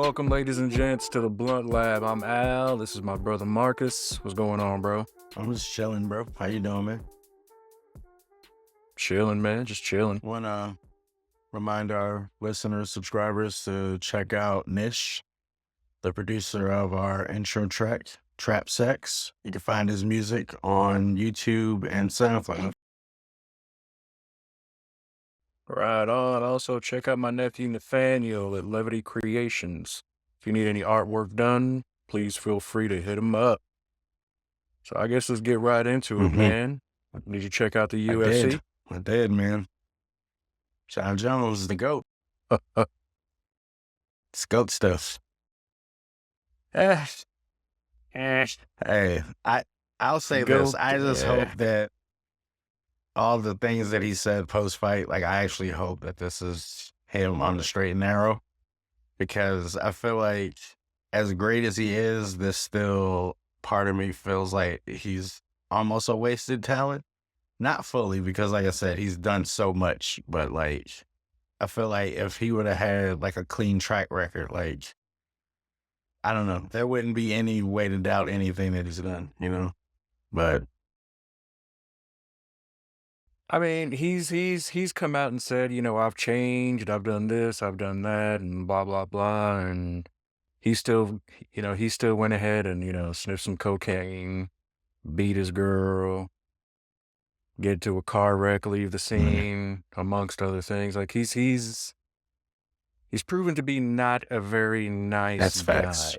Welcome, ladies and gents, to the Blunt Lab. I'm Al. This is my brother Marcus. What's going on, bro? I'm just chilling, bro. How you doing, man? Chilling, man. Just chilling. Want to remind our listeners, subscribers to check out NISH, the producer of our intro track, Trap Sex. You can find his music on YouTube and SoundCloud. Right on. Also, check out my nephew Nathaniel at Levity Creations. If you need any artwork done, please feel free to hit him up. So I guess let's get right into it, man. Did you check out the UFC? I did, man. John Jones is the GOAT. It's GOAT stuff. Hey, I'll say this. I just hope that all the things that he said post-fight, like, I actually hope that this is him on the straight and narrow, because I feel like as great as he is, there's still part of me feels like he's almost a wasted talent. Not fully, because like I said, he's done so much, but like, I feel like if he would have had like a clean track record, like, I don't know, there wouldn't be any way to doubt anything that he's done, you know? But I mean, he's come out and said, you know, I've changed, I've done this, I've done that, and blah, blah, blah. And he still went ahead and, sniffed some cocaine, beat his girl, get into a car wreck, leave the scene, amongst other things. Like, he's proven to be not a very nice guy. facts.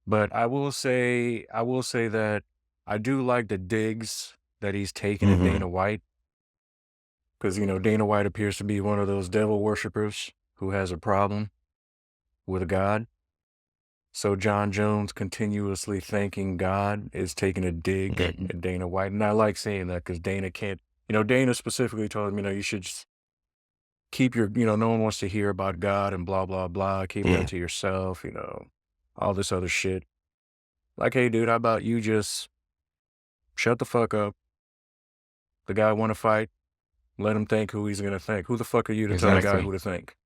But I will say that I do like the digs that he's taken at Dana White. Because, Dana White appears to be one of those devil worshippers who has a problem with God. So John Jones continuously thanking God is taking a dig at Dana White. And I like saying that because Dana can't, Dana specifically told him, you should just keep your, no one wants to hear about God and blah, blah, blah. Keep that to yourself, all this other shit. Like, hey, dude, how about you just shut the fuck up? The guy want to fight. Let him think who he's going to think. Who the fuck are you to tell a guy who to think?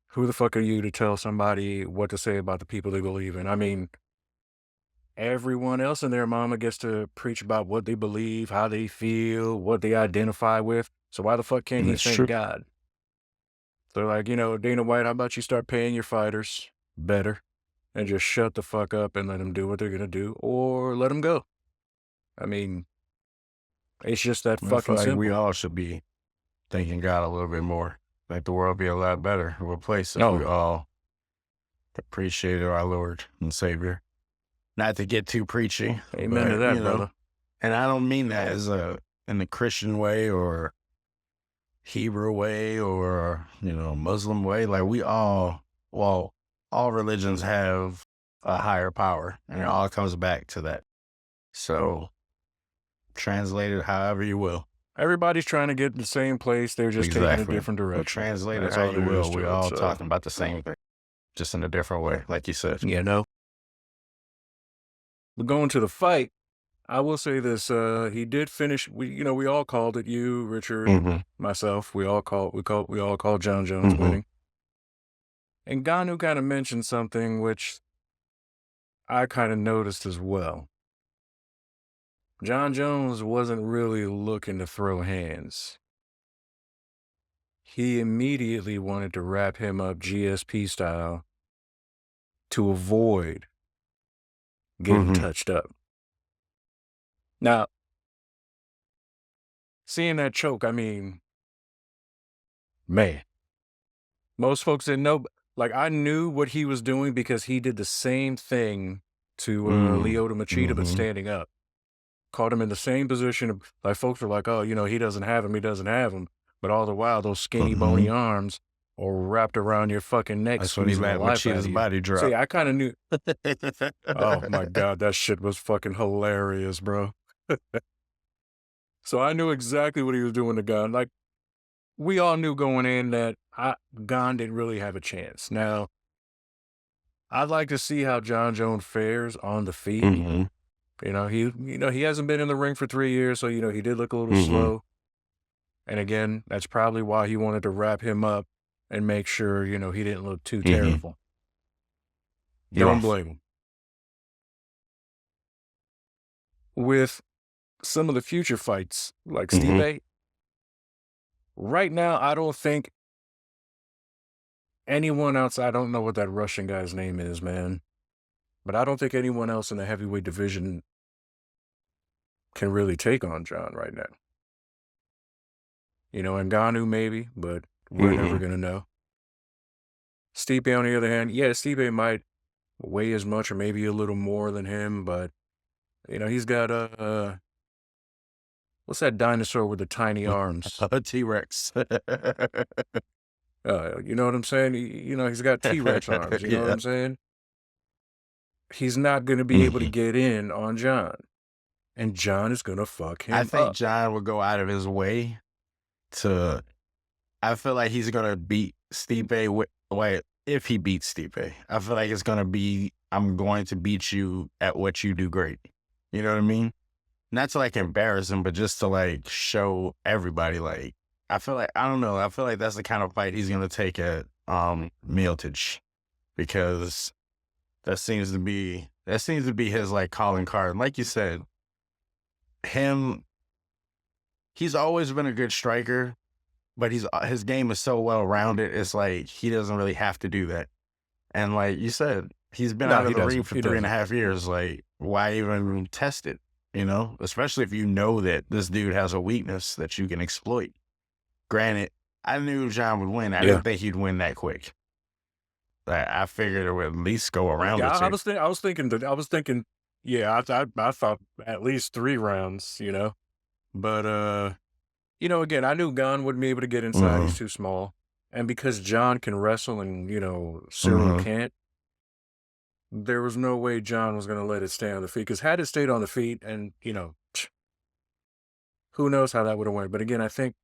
Who the fuck are you to tell somebody what to say about the people they believe in? I mean, everyone else in their mama gets to preach about what they believe, how they feel, what they identify with. So why the fuck can't he thank God? So like, Dana White, how about you start paying your fighters better and just shut the fuck up and let them do what they're going to do, or let them go. I mean, it's just that fucking simple. We all should be thanking God a little bit more. Like, the world be a lot better of a place if we all appreciated our Lord and Savior. Not to get too preachy. Amen to that, brother. And I don't mean that as in the Christian way or Hebrew way or, Muslim way. Like, all religions have a higher power, and it all comes back to that. So, translate it however you will. Everybody's trying to get to the same place. They're just taking a different direction. Translate it how you will. We're all talking about the same thing, just in a different way, like you said. But going to the fight, I will say this: he did finish. We all called it. You, Richard, myself. We all called John Jones winning. And Ganu kind of mentioned something which I kind of noticed as well. John Jones wasn't really looking to throw hands. He immediately wanted to wrap him up GSP style to avoid getting touched up. Now, seeing that choke, I mean, man, most folks didn't know. Like, I knew what he was doing because he did the same thing to Lyoto Machida, but standing up. Caught him in the same position. Like, folks were like, oh, he doesn't have him. But all the while, those skinny, bony arms are wrapped around your fucking neck. That's when he's at Machida's body drop. See, I kind of knew. Oh, my God. That shit was fucking hilarious, bro. So I knew exactly what he was doing to Gon. Like, we all knew going in that Gon didn't really have a chance. Now, I'd like to see how John Jones fares on the feet. He hasn't been in the ring for 3 years, so, he did look a little slow. And again, that's probably why he wanted to wrap him up and make sure, he didn't look too terrible. Don't blame him. With some of the future fights, like Stipe, right now, I don't think anyone else, I don't know what that Russian guy's name is, man, but I don't think anyone else in the heavyweight division can really take on John right now. You know, Ngannou maybe, but we're never going to know. Stipe, on the other hand, yeah, Stipe might weigh as much or maybe a little more than him, but, you know, he's got what's that dinosaur with the tiny arms? A T-Rex. You know what I'm saying? You know, he's got T-Rex arms. You know what I'm saying? He's not going to be able to get in on John. And John is going to fuck him up. I think John will go out of his way to... I feel like he's going to beat Stipe. If he beats Stipe, I feel like it's going to be, I'm going to beat you at what you do great. You know what I mean? Not to like embarrass him, but just to like show everybody, like, I feel like, I don't know, I feel like that's the kind of fight he's going to take at Miltich, because that seems to be his like calling card. Like you said, he's always been a good striker, but his game is so well rounded. It's like he doesn't really have to do that. And like you said, he's been out of the ring for 3.5 years. Like, why even test it? You know, especially if you know that this dude has a weakness that you can exploit. Granted, I knew John would win. I didn't think he'd win that quick. I figured it would at least go around. Yeah, I was thinking. Yeah, I thought at least 3 rounds. You know, but you know, again, I knew Gunn wouldn't be able to get inside. He's too small, and because John can wrestle and you know Cyril can't, there was no way John was going to let it stay on the feet. Because had it stayed on the feet, and you know, who knows how that would have went. But again, I think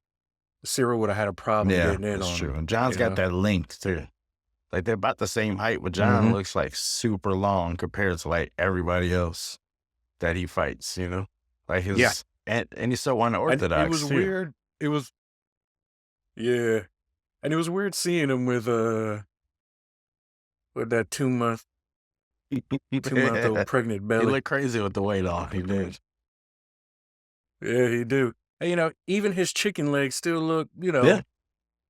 Cyril would have had a problem getting in on him. True. And John's got that length too. Like they're about the same height, but John looks like super long compared to like everybody else that he fights. You know, like his and he's so unorthodox. And it was weird. It was and it was weird seeing him with that 2-month. 2-month-old pregnant belly. He looked crazy with the weight on. He did. Yeah, he do. And, you know, even his chicken legs still look, you know,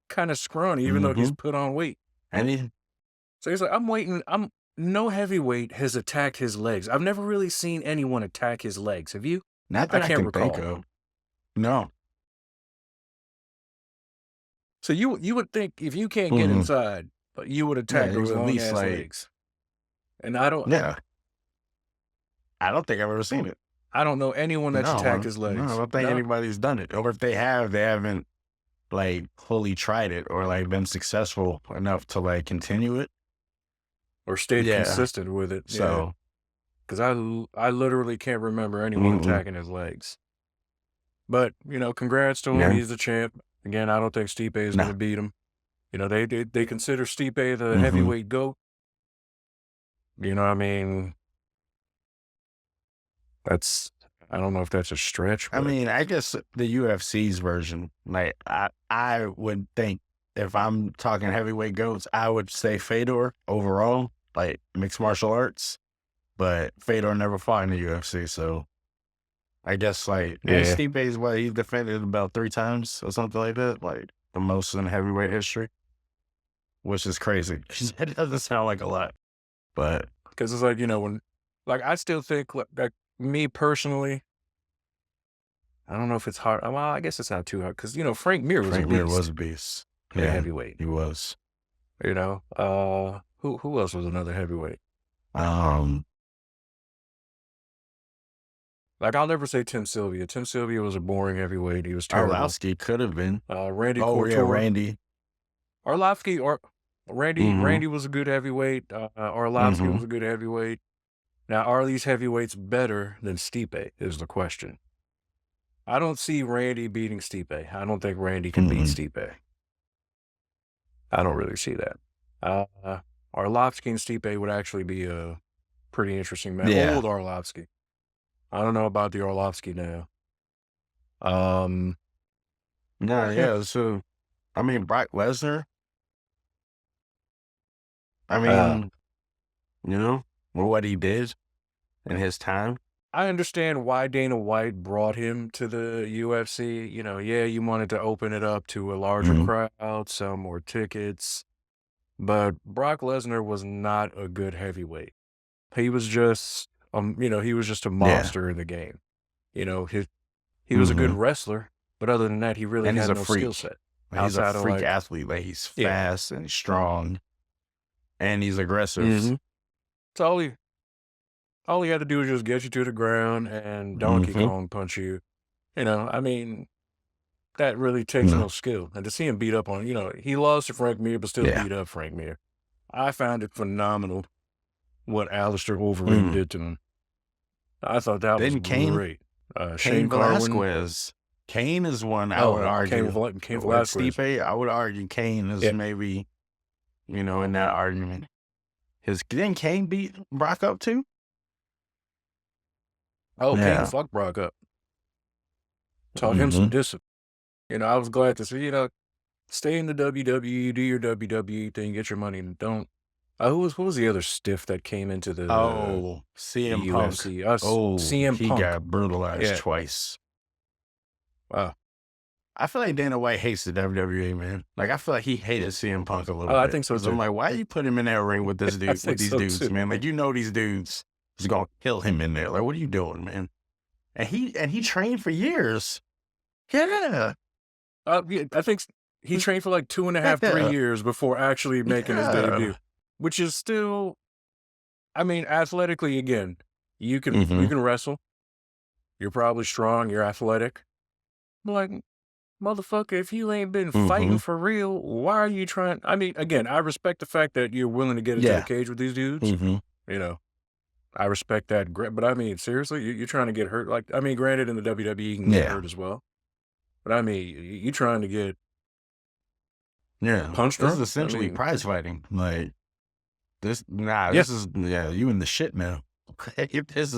kind of scrawny, even though he's put on weight. And so he's like, no heavyweight has attacked his legs. I've never really seen anyone attack his legs. Have you? Not that I can't recall. Think of. No. So you would think if you can't get inside, but you would attack those long-ass legs. And I don't... Yeah. I don't think I've ever seen it. I don't know anyone that's attacked his legs. No, I don't think anybody's done it. Or if they have, they haven't, like, fully tried it or, like, been successful enough to, like, continue it. Or stayed consistent with it. So... Because I literally can't remember anyone attacking his legs. But, you know, congrats to him. He's the champ. Again, I don't think Stipe is going to beat him. You know, they consider Stipe the heavyweight GOAT. You know what I mean? I don't know if that's a stretch. But... I mean, I guess the UFC's version, like, I would think if I'm talking heavyweight GOATs, I would say Fedor overall, like mixed martial arts. But Fedor never fought in the UFC, so I guess, like, Stipe's he's defended about 3 times or something like that, like the most in heavyweight history, which is crazy. It doesn't sound like a lot, but because it's like, you know, when, like, I still think, like me personally, I don't know if it's hard. Well, I guess it's not too hard because, you know, Frank Mir was a beast. Yeah, heavyweight. He was. You know, who else was another heavyweight? Like, I'll never say Tim Sylvia. Tim Sylvia was a boring heavyweight. He was terrible. Arlovsky could have been. Randy Couture. Yeah, Randy. Arlovsky or Randy was a good heavyweight. Arlovsky was a good heavyweight. Now, are these heavyweights better than Stipe is the question. I don't see Randy beating Stipe. I don't think Randy can beat Stipe. I don't really see that. Arlovsky and Stipe would actually be a pretty interesting match. Yeah. Old Arlovsky. I don't know about the Arlovsky now. So, I mean, Brock Lesnar. I mean, or what he did in his time. I understand why Dana White brought him to the UFC. Yeah, you wanted to open it up to a larger crowd, sell more tickets. But Brock Lesnar was not a good heavyweight. He was just, he was just a monster in the game. He was a good wrestler, but other than that, he really And he's had a no skill freak. set. Like, he's a outside of freak athlete. Like, he's fast and strong, and he's aggressive. So all he had to do was just get you to the ground and Donkey Kong punch you. I mean, that really takes no skill. And to see him beat up on, he lost to Frank Mir, but still beat up Frank Mir. I found it phenomenal what Alistair Overeem did to him. I thought that was great. Cain Velasquez. Cain is one I would argue. Cain Velasquez. Stipe, I would argue Cain is maybe, in that argument. Didn't Cain beat Brock up too? Oh, Cain fucked Brock up. Taught him some discipline. I was glad to see, stay in the WWE, do your WWE thing, get your money, and don't. Who was the other stiff that came into the CM UFC? Punk. CM he Punk. got brutalized twice. Wow. I feel like Dana White hates the WWE, man. Like, I feel like he hated CM Punk a little bit. I think so too. I'm like, why you put him in that ring with this dude, with these dudes, man? Like, these dudes is gonna kill him in there. Like, what are you doing, man? And he trained for years. Yeah. I think he trained for like 2.5, 3 years before actually making his debut, which is still, athletically, again, you can wrestle. You're probably strong. You're athletic. Like, motherfucker, if you ain't been fighting for real, why are you trying? Again, I respect the fact that you're willing to get into the cage with these dudes. I respect that. But seriously, you're trying to get hurt. Like, granted, in the WWE, you can get hurt as well. But you're trying to get punched. This is essentially prize fighting. Like, this is, you in the shit now. This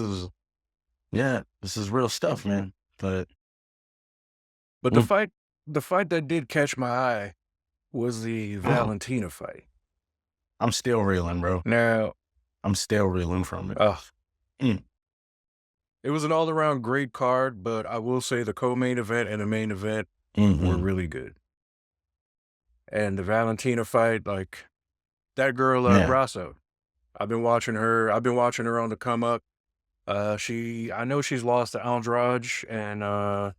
is real stuff, man. But the fight that did catch my eye was the Valentina fight. I'm still reeling, bro. Now, I'm still reeling from it. It was an all-around great card, but I will say the co-main event and the main event were really good. And the Valentina fight, like, that girl, Grasso, I've been watching her on the come up. I know she's lost to Andrade and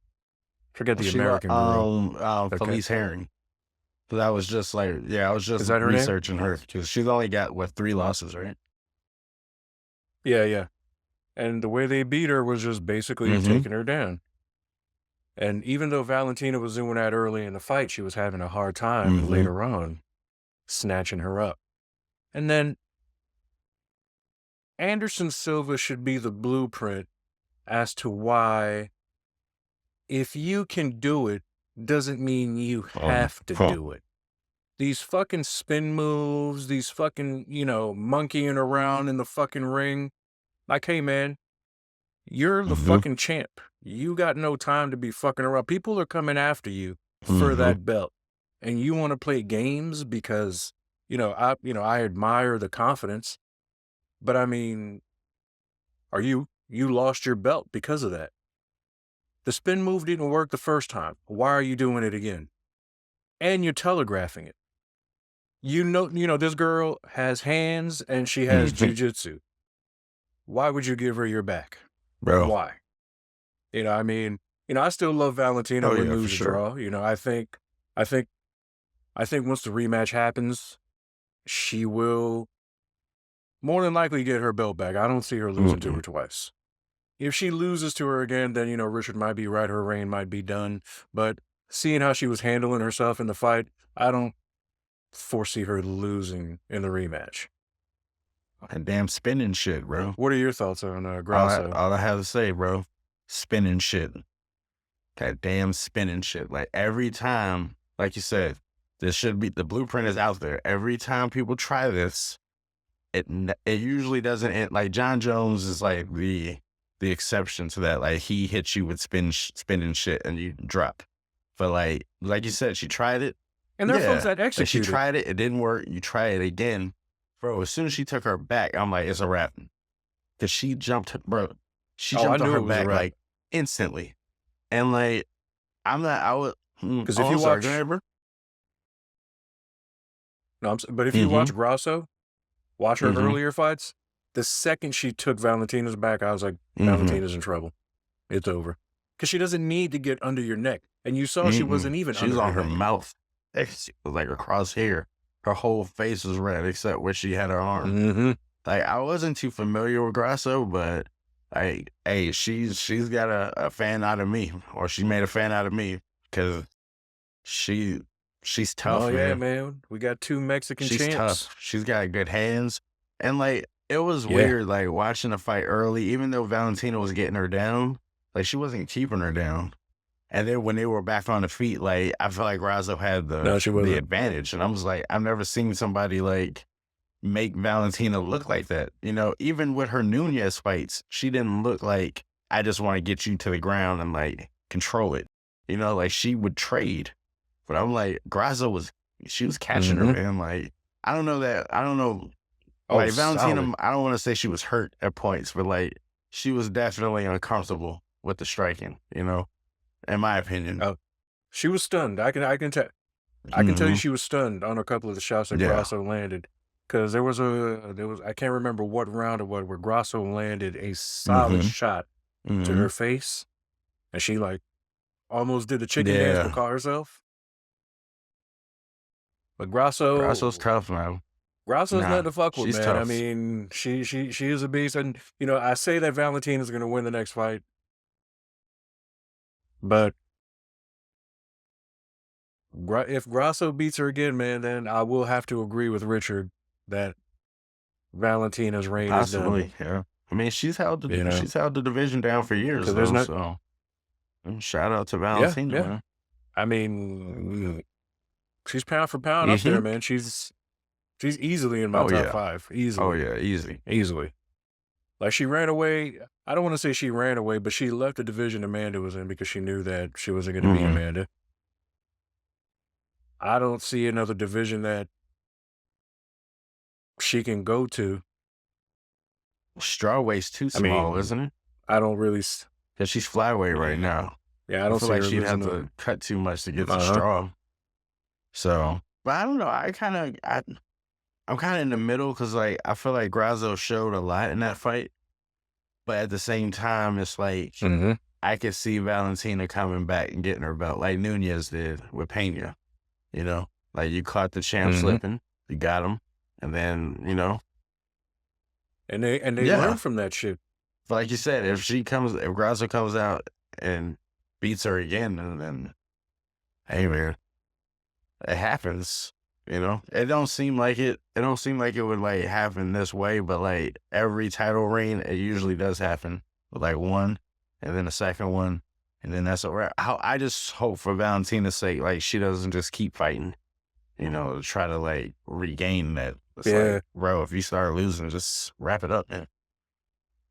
forget the American girl. Felice Herring. So that was just like, I was just her researching her because she's only got 3 losses, right? Yeah. And the way they beat her was just basically taking her down. And even though Valentina was doing that early in the fight, she was having a hard time later on snatching her up. And then Anderson Silva should be the blueprint as to why, if you can do it, doesn't mean you have to do it. These fucking spin moves, these fucking, monkeying around in the fucking ring. Like, hey, man, you're the fucking champ. You got no time to be fucking around. People are coming after you for that belt. And you want to play games because, I admire the confidence. But you lost your belt because of that. The spin move didn't work the first time. Why are you doing it again? And you're telegraphing it. This girl has hands and she has jujitsu. Why would you give her your back? Bro. Why? I still love Valentina when lose or draw. I think once the rematch happens, she will more than likely get her belt back. I don't see her losing to her twice. If she loses to her again, then, Richard might be right. Her reign might be done. But seeing how she was handling herself in the fight, I don't foresee her losing in the rematch. And damn spinning shit, bro. What are your thoughts on Grasso? All I have to say, bro, spinning shit. That damn spinning shit. Like, every time, like you said, the blueprint is out there. Every time people try this, it usually doesn't end. Like, John Jones is like the exception to that. Like, he hits you with spinning shit and you drop. But like you said, she tried it. And there are folks that execute she tried it. It didn't work. You try it again. bro, as soon as she took her back, I'm like, it's a wrap. Because she jumped, bro. She Oh, I jumped on knew her it was a back wrap. like instantly. And like, I'm not, I would, Because if oh, you I'm sorry, go watch, ahead, bro. no, but if you Mm-hmm. watch Grasso, watch her Mm-hmm. earlier fights. The second she took Valentina's back, I was like, Mm-hmm. Valentina's in trouble. It's over. Because she doesn't need to get under your neck. And you saw she wasn't even She was under her on her neck. mouth. It was like across here. Her whole face was red except where she had her arm. Mm-hmm. Like, I wasn't too familiar with Grasso, but like, hey, she's got a fan out of me, or she made a fan out of me, because she's Oh, tough, yeah, man. man. We got 2 Mexican She's champs. tough. She's got good hands, and like, it was Yeah. weird, like watching the fight early, even though Valentina was getting her down, like she wasn't keeping her down. And then when they were back on the feet, like I felt like Grasso had No, she the wasn't. advantage, and I was like, I've never seen somebody like make Valentina look like that. You know, even with her Nunez fights, she didn't look like, I just want to get you to the ground and like control it. You know, like she would trade. But I'm like, Grasso she was catching her, man. Like, I don't know. Oh, Like Valentina, solid. I don't want to say she was hurt at points, but like she was definitely uncomfortable with the striking, you know, in my opinion. Oh, she was stunned. I can tell. I can tell you she was stunned on a couple of the shots that Yeah. Grasso landed. Because there was I can't remember what round it was where Grasso landed a solid shot to her face, and she like almost did a chicken dance but caught herself. But Grasso's tough, man. Grasso's nothing to fuck with, she's man. tough. I mean, she is a beast, and you know, I say that Valentina's gonna win the next fight, but if Grasso beats her again, man, then I will have to agree with Richard that Valentina's reign is done. Possibly, yeah. I mean, she's held the division down for years, 'Cause there's though. not- So, shout out to Valentina, Yeah. man. I mean, she's pound for pound up there, man. She's easily in my top 5. Easily. Oh yeah, Easily. Like she ran away. I don't want to say she ran away, but she left the division Amanda was in because she knew that she wasn't going to beat Amanda. I don't see another division that she can go to. Strawweight's too small, isn't it? I don't really. Because she's flyweight right now. Yeah, I don't feel see like her she'd have losing to cut too much to get to straw. So, but I don't know. I'm kind of in the middle because like I feel like Grasso showed a lot in that fight, but at the same time, it's like I could see Valentina coming back and getting her belt like Nunez did with Pena. You know, like you caught the champ slipping, you got him, and then you know, and they learn from that shit. But like you said, if Grasso comes out and beats her again, and then hey man, it happens. You know, it don't seem like it would like happen this way, but like every title reign, it usually does happen with like one, and then a second one, and then that's a wrap. I just hope for Valentina's sake, like she doesn't just keep fighting, you know, to try to like regain that. It's like, bro, if you start losing, just wrap it up, man.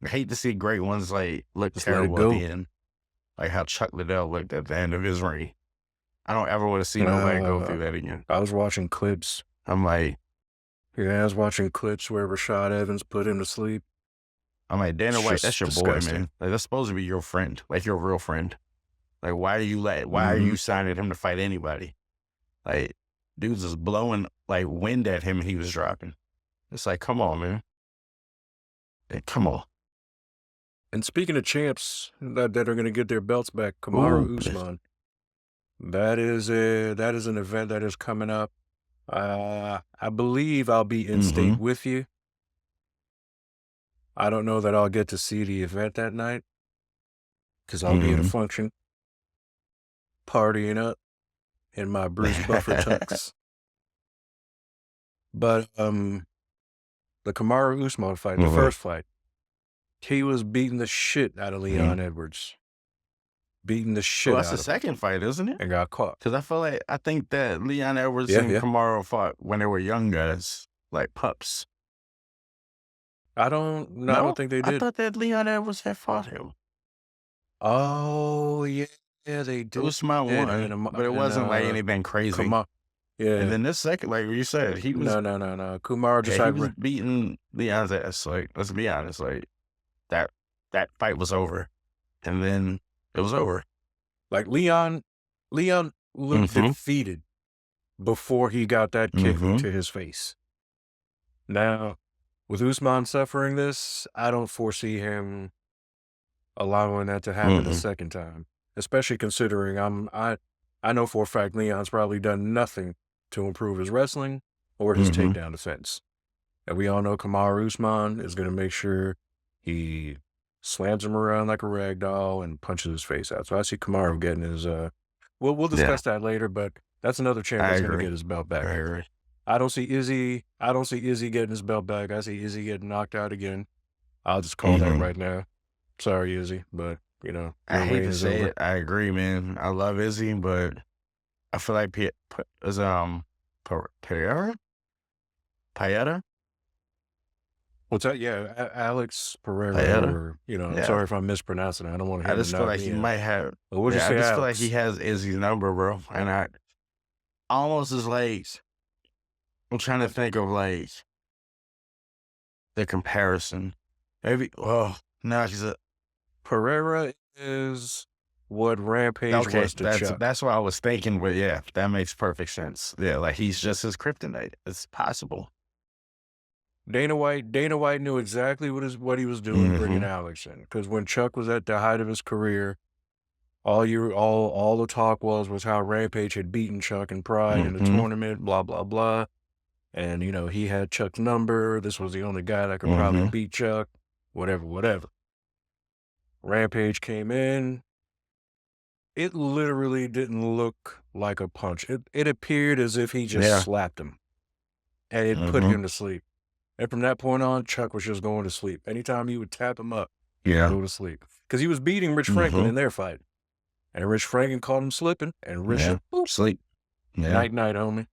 I hate to see great ones like look just terrible at the end, like how Chuck Liddell looked at the end of his reign. I don't ever want to see nobody go through that again. I was watching clips. I'm like, yeah, I was watching clips where Rashad Evans put him to sleep. I'm like, Dana White, that's your boy, man. Like, that's supposed to be your friend, like your real friend. Like, why are you signing him to fight anybody? Like, dudes is blowing like wind at him and he was dropping. It's like, come on, man. Hey, come on. And speaking of champs that are going to get their belts back, Kamaru Usman. That is an event that is coming up. I believe I'll be in state with you. I don't know that I'll get to see the event that night because I'll be at a function, partying up in my Bruce Buffer tux. But the Kamaru Usman fight, the first fight, he was beating the shit out of Leon Edwards. Beating the shit out of him. That's the second fight, isn't it? And got caught. Because I think that Leon Edwards and Kamaru fought when they were young guys, like pups. I don't think they did. I thought that Leon Edwards had fought him. Oh, yeah, they did. Usman won, but it wasn't like anything crazy. And then this second, like you said, he was no. Kumar just he was beating Leon's ass. Like, let's be honest, like that fight was over, and then it was over. Like Leon looked defeated before he got that kick to his face. Now, with Usman suffering this, I don't foresee him allowing that to happen a second time, especially considering I know for a fact Leon's probably done nothing to improve his wrestling or his takedown defense. And we all know Kamaru Usman is going to make sure he slams him around like a rag doll and punches his face out. So I see Kamaru getting his, we'll discuss that later, but that's another champ that's going to get his belt back. I don't see Izzy getting his belt back. I see Izzy getting knocked out again. I'll just call that right now. Sorry, Izzy, but you know, I hate to say it. I agree, man. I love Izzy, but I feel like Paeta? What's that? Yeah, Alex Pereira, or, you know, I'm sorry if I'm mispronouncing it. I don't want to hear I just feel like he might have. What'd you say, I just feel like he has Izzy's number, bro. And I almost is like, I'm trying to think of like the comparison. Maybe, no, he's a. Pereira is what Rampage was to Chuck. That's what I was thinking, but yeah, that makes perfect sense. Yeah, like he's just his kryptonite. It's possible. Dana White knew exactly what he was doing bringing Alex in, because when Chuck was at the height of his career, all the talk was how Rampage had beaten Chuck in Pride in the tournament, blah blah blah, and you know he had Chuck's number. This was the only guy that could probably beat Chuck, whatever. Rampage came in. It literally didn't look like a punch. It appeared as if he just slapped him, and it put him to sleep. And from that point on, Chuck was just going to sleep. Anytime he would tap him up, go to sleep. Because he was beating Rich Franklin in their fight. And Rich Franklin caught him slipping, and Rich sleep. Night, homie.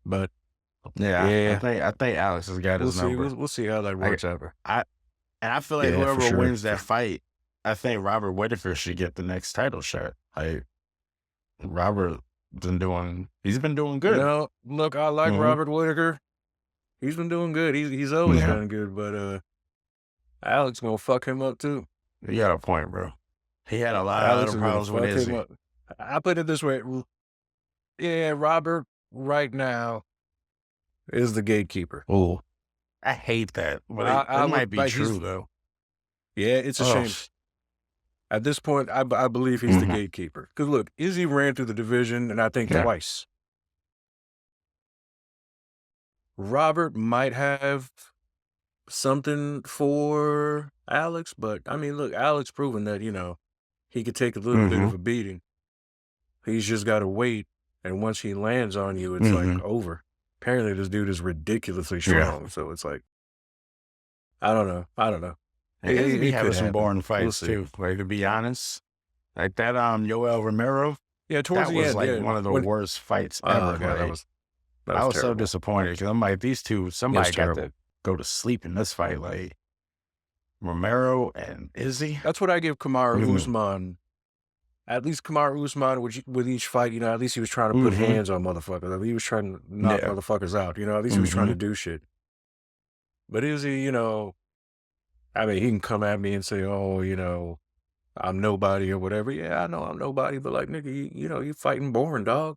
But I think Alex has got his number. We'll see how that works out. I feel like whoever wins that fight, I think Robert Whittaker should get the next title shot. Like, Robert he's been doing good. You know, look, I like Robert Whittaker. He's been doing good. He's always done good, but Alex gonna fuck him up too. You got a point, bro. He had a lot of other problems with Izzy. I put it this way. Yeah, Robert right now is the gatekeeper. Oh, I hate that. But it might be true, though. Yeah, it's a shame. At this point, I believe he's the gatekeeper. Because look, Izzy ran through the division, and I think twice. Robert might have something for Alex, but I mean, look, Alex proven that, you know, he could take a little bit of a beating. He's just got to wait, and once he lands on you, it's like over. Apparently, this dude is ridiculously strong, so it's like, I don't know. He having some boring fights too. Like, to be honest, like that Yoel Romero. Yeah, towards the end, like one of the worst fights ever. God, I was so disappointed because I'm like, these two, somebody got to go to sleep in this fight. Like Romero and Izzy. That's what I give Kamaru Usman. At least Kamaru Usman, with each fight, you know, at least he was trying to put hands on motherfuckers. Like, he was trying to knock motherfuckers out. You know, at least he was trying to do shit. But Izzy, you know, I mean, he can come at me and say, oh, you know, I'm nobody or whatever. Yeah, I know I'm nobody, but like, nigga, you know, you fighting boring, dog.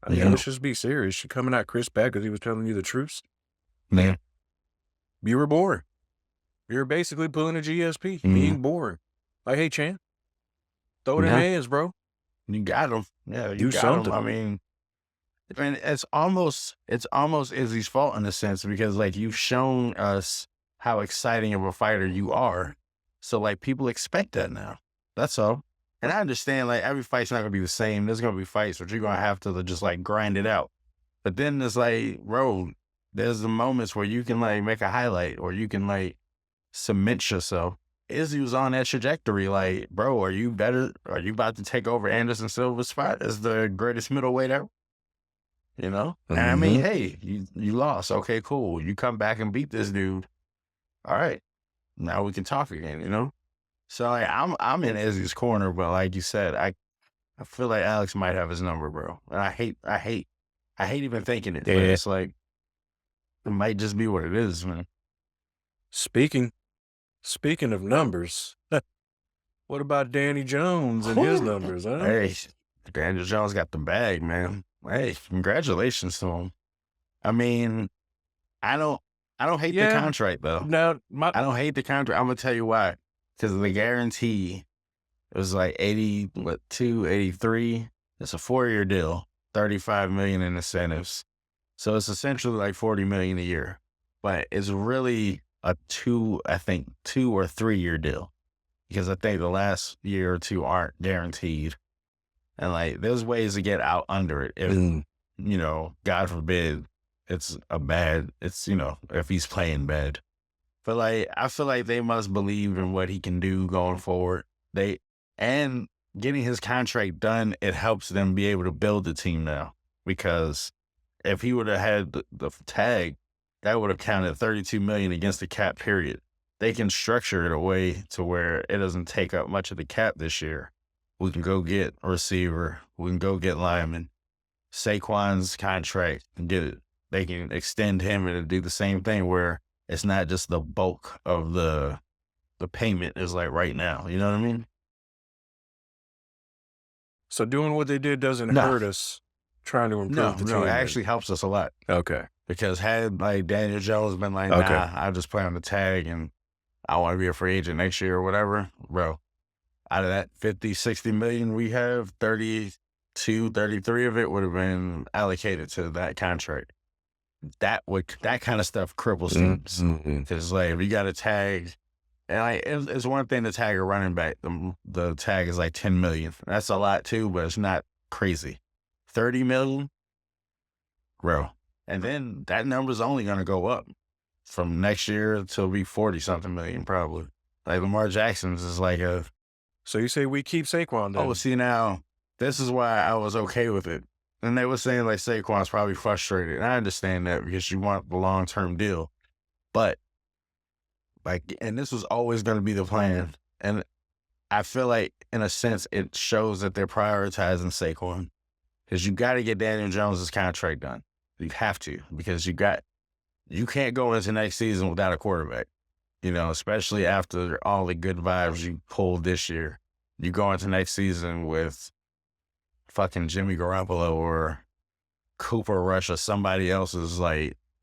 I mean, let's just be serious. You coming at Chris back because he was telling you the truth? Man. You were boring. You're basically pulling a GSP, being boring. Like, hey, champ, throw them hands, bro. You got him. Yeah, you got something. I mean, it's almost Izzy's fault in a sense because, like, you've shown us how exciting of a fighter you are. So, like, people expect that now. That's all. And I understand, like, every fight's not going to be the same. There's going to be fights, but you're going to have to just, like, grind it out. But then there's, like, bro, there's the moments where you can, like, make a highlight or you can, like, cement yourself. Izzy was on that trajectory. Like, bro, are you better? Are you about to take over Anderson Silva's spot as the greatest middleweight ever? You know? And I mean, hey, you lost. Okay, cool. You come back and beat this dude. All right. Now we can talk again, you know? So, like, I'm in Izzy's corner, but like you said, I feel like Alex might have his number, bro. And I hate even thinking it, but Yeah. it's like, it might just be what it is, man. Speaking of numbers, what about Danny Jones and his numbers, huh? Hey, Daniel Jones got the bag, man. Hey, congratulations to him. I mean, I don't hate the contract though. No, I don't hate the contract. I'm gonna tell you why. Because the guarantee, it was like 83. It's a 4-year deal, 35 million in incentives. So it's essentially like 40 million a year. But it's really a 2 or 3-year deal. Because I think the last year or two aren't guaranteed. And like, there's ways to get out under it. If, God forbid, if he's playing bad. But like, I feel like they must believe in what he can do going forward. And getting his contract done, it helps them be able to build the team now. Because if he would have had the tag, that would have counted 32 million against the cap, period. They can structure it a way to where it doesn't take up much of the cap this year. We can go get a receiver. We can go get linemen. Saquon's contract, they can extend him and do the same thing where it's not just the bulk of the payment is like right now. You know what I mean? So doing what they did doesn't hurt us trying to improve the team. No, it actually helps us a lot. Okay. Because had like Daniel Jones been like, nah, I'll just play on the tag and I want to be a free agent next year or whatever, bro, out of that 50, 60 million we have, 32, 33 of it would have been allocated to that contract. That kind of stuff cripples teams. Because like, if you got a tag, and like, it's one thing to tag a running back. The tag is like 10 million. That's a lot too, but it's not crazy. 30 million, bro. And then that number's only going to go up from next year to be 40 something million, probably. Like Lamar Jackson's is like a. So you say we keep Saquon then? Oh, see, now this is why I was okay with it. And they were saying like Saquon's probably frustrated. And I understand that because you want the long-term deal. But like, and this was always going to be the plan. And I feel like in a sense, it shows that they're prioritizing Saquon because you got to get Daniel Jones's contract done. You have to, because you can't go into next season without a quarterback, especially after all the good vibes you pulled this year. You go into next season with fucking Jimmy Garoppolo or Cooper Rush or somebody else's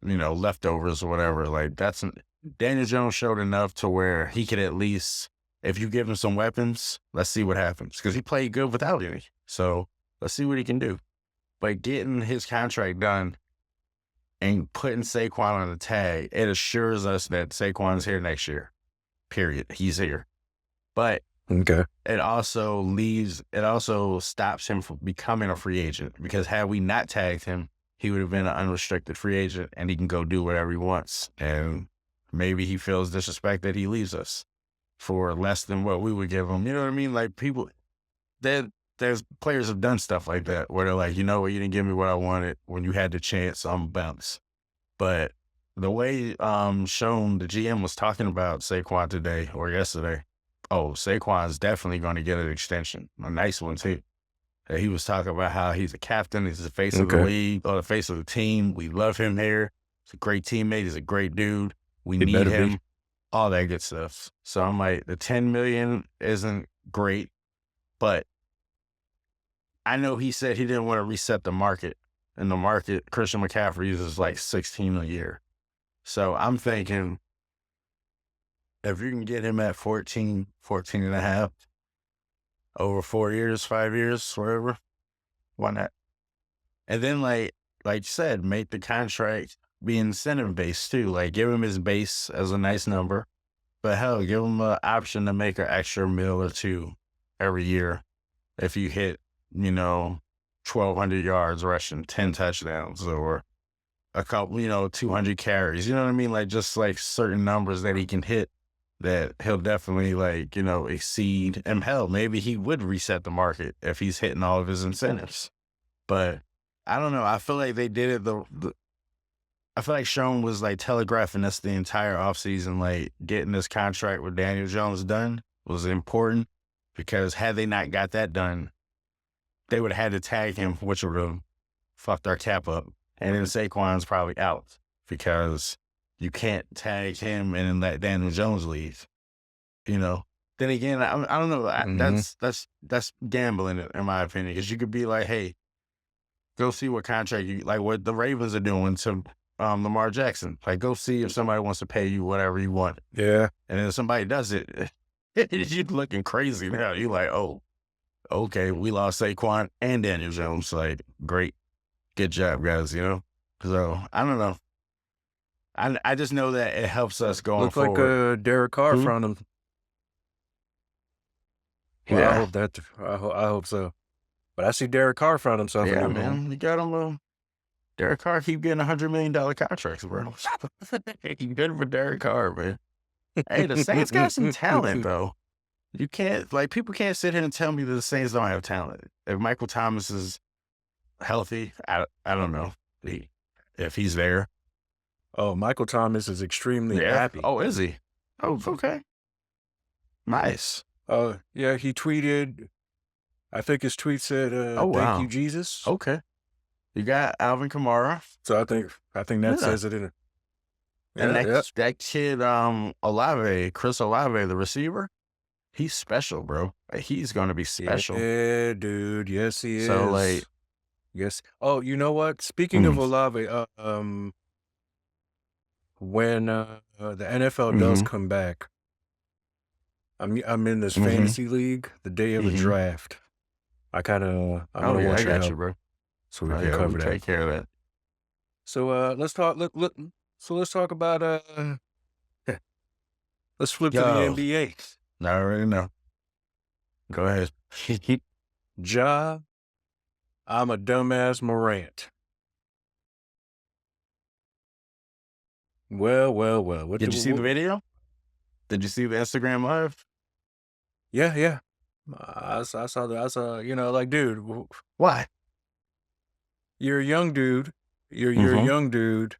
leftovers or whatever. Like Daniel Jones showed enough to where he could at least, if you give him some weapons, let's see what happens. Because he played good without any. So let's see what he can do. But getting his contract done and putting Saquon on the tag, it assures us that Saquon's here next year. Period. He's here. But it also stops him from becoming a free agent, because had we not tagged him, he would have been an unrestricted free agent and he can go do whatever he wants. And maybe he feels disrespected, he leaves us for less than what we would give him. You know what I mean? Like, people, there's players have done stuff like that where they're like, you know what, you didn't give me what I wanted when you had the chance, I'm bounce. But the way Sean, the GM, was talking about Saquon today or yesterday, Saquon's definitely going to get an extension, a nice one too. He was talking about how he's a captain, he's the face of the league, or the face of the team. We love him here. He's a great teammate, he's a great dude. We need him, all that good stuff. So I'm like, the 10 million isn't great, but I know he said he didn't want to reset the market. And the market, Christian McCaffrey uses like 16 a year. So I'm thinking, if you can get him at 14 and a half, over 4 years, 5 years, wherever, why not? And then like you said, make the contract be incentive-based too. Like, give him his base as a nice number. But hell, give him an option to make an extra $1 or $2 million every year if you hit 1,200 yards rushing, 10 touchdowns, or a couple, 200 carries. You know what I mean? Like, just like certain numbers that he can hit that he'll definitely exceed. And hell, maybe he would reset the market if he's hitting all of his incentives. But I don't know. I feel like they did it. I feel like Sean was telegraphing us the entire offseason, getting this contract with Daniel Jones done was important, because had they not got that done, they would have had to tag him, which would have fucked our cap up. And then Saquon's probably out because you can't tag him and then let Daniel Jones leave. You know. Then again, I don't know. That's gambling in my opinion. Because you could be like, hey, go see what contract you like. What the Ravens are doing to Lamar Jackson. Like, go see if somebody wants to pay you whatever you want. Yeah. And then if somebody does it, you're looking crazy now. You're like, oh, okay, we lost Saquon and Daniel Jones. Like, great, good job, guys. You know. So I don't know. I just know that it helps us going forward. Look like Derek Carr front him. Well, Yeah. I hope that. I hope so. But I see Derek Carr found himself a new home. You got him. Derek Carr keep getting $100 million contracts, bro. Good for Derek Carr, man. Hey, the Saints got some talent, though. You can't, like, people can't sit here and tell me that the Saints don't have talent. If Michael Thomas is healthy, I don't know if he's there. Oh, Michael Thomas is extremely happy. Oh, is he? Oh, okay. Nice. Yeah, he tweeted. I think his tweet said, "Thank you, Jesus." Okay. You got Alvin Kamara. So I think that says it in it. And that kid, Olave, Chris Olave, the receiver, he's special, bro. He's going to be special. Yeah, dude. Yes, he is. So, like, yes. Oh, you know what? Speaking of Olave, when the NFL does come back, I'm in this fantasy league the day of the draft. I'm gonna want your help, bro. So we can cover that. Take care of that. So let's talk. Let's talk about let's flip to the NBA. I already know. Go ahead. Ja, I'm a dumbass Morant. Well. Did you see the video? Did you see the Instagram live? Yeah. I saw that. I saw, like, dude. Why? You're a young dude. You're a young dude.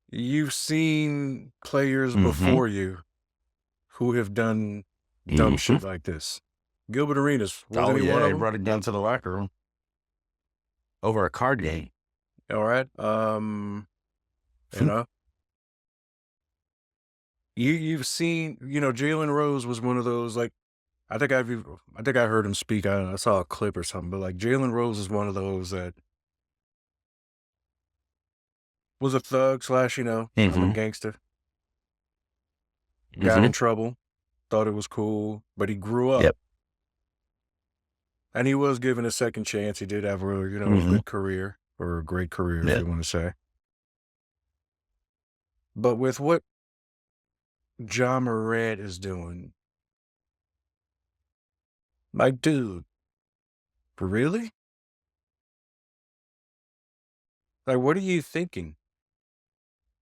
You've seen players before you who have done dumb shit like this. Gilbert Arenas. He brought a gun to the locker room over a card game. All right. You know. You've seen, Jalen Rose was one of those, like, I think I heard him speak. I saw a clip or something, but like Jalen Rose is one of those that was a thug / I'm a gangster. Got in trouble, thought it was cool, but he grew up. Yep. And he was given a second chance. He did have a really, good career, or a great career, if you want to say. But with what Ja Morant is doing, like, dude, really? Like, what are you thinking?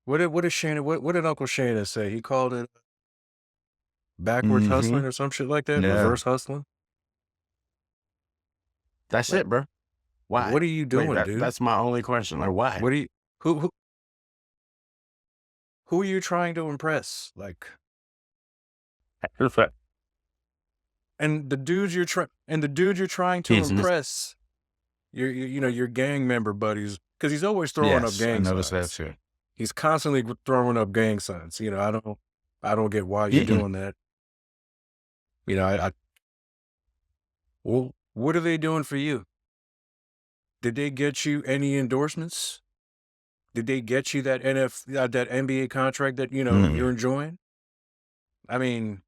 What did Uncle Shannon say? He called it backwards hustling or some shit like that? Yeah. Reverse hustling? That's it, bro. Why? What are you doing, dude? That's my only question. Like, why? What are you who are you trying to impress? Like, and the dudes you're trying to impress, your gang member buddies, because he's always throwing up gang signs. I noticed that too. He's constantly throwing up gang signs. I don't get why you're doing that. Well, what are they doing for you? Did they get you any endorsements? Did they get you that that NBA contract that you're enjoying? I mean,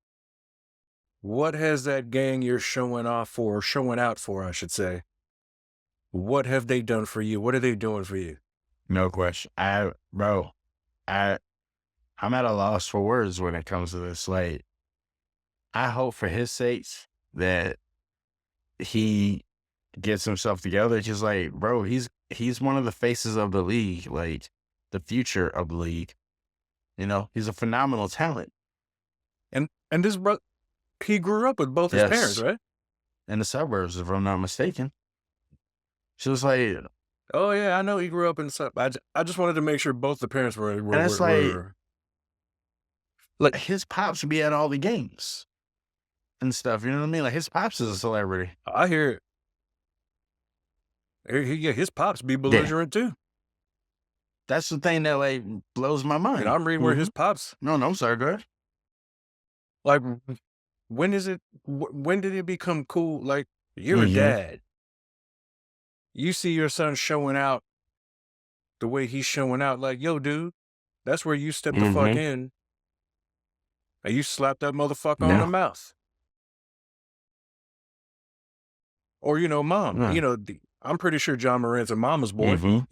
what has that gang you're showing out for, I should say? What have they done for you? What are they doing for you? No question. I'm at a loss for words when it comes to this. Like, I hope for his sakes that he gets himself together. Just like, bro, he's one of the faces of the league, like the future of the league. He's a phenomenal talent. And this bro, he grew up with both his parents, right? In the suburbs, if I'm not mistaken. She was like, oh yeah, I know he grew up in the suburbs. I just wanted to make sure both the parents were. And it's like his pops be at all the games and stuff. You know what I mean? Like, his pops is a celebrity. I hear Yeah, his pops be Yeah. belligerent too. That's the thing that like blows my mind. I'm reading where his pops. No, I'm sorry, go ahead. Like, when is it? When did it become cool? Like, you're a dad. You see your son showing out the way he's showing out. Like, yo, dude, that's where you step the fuck in and you slap that motherfucker on the No. mouth. Or, mom. No. I'm pretty sure Ja Morant's a mama's boy. Where's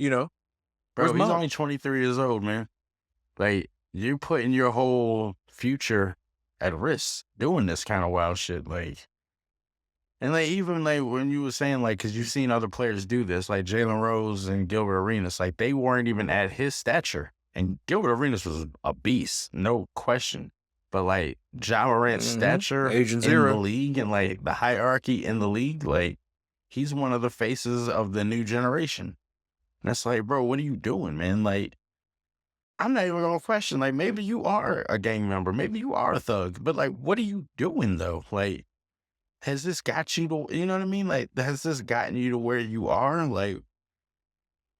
Bro, he's mom? only 23 years old, man. Like, you're putting your whole future at risk doing this kind of wild shit. Like, and like, even like when you were saying, like, because you've seen other players do this, like Jalen Rose and Gilbert Arenas, like, they weren't even at his stature. And Gilbert Arenas was a beast, no question. But like, Ja Morant's stature Agent in the Zero. league and like the hierarchy in the league, like, he's one of the faces of the new generation. And it's like, bro, what are you doing, man? Like, I'm not even gonna question, like, maybe you are a gang member, maybe you are a thug, but like, what are you doing though? Like, has this got you to, you know what I mean? Like, has this gotten you to where you are? Like,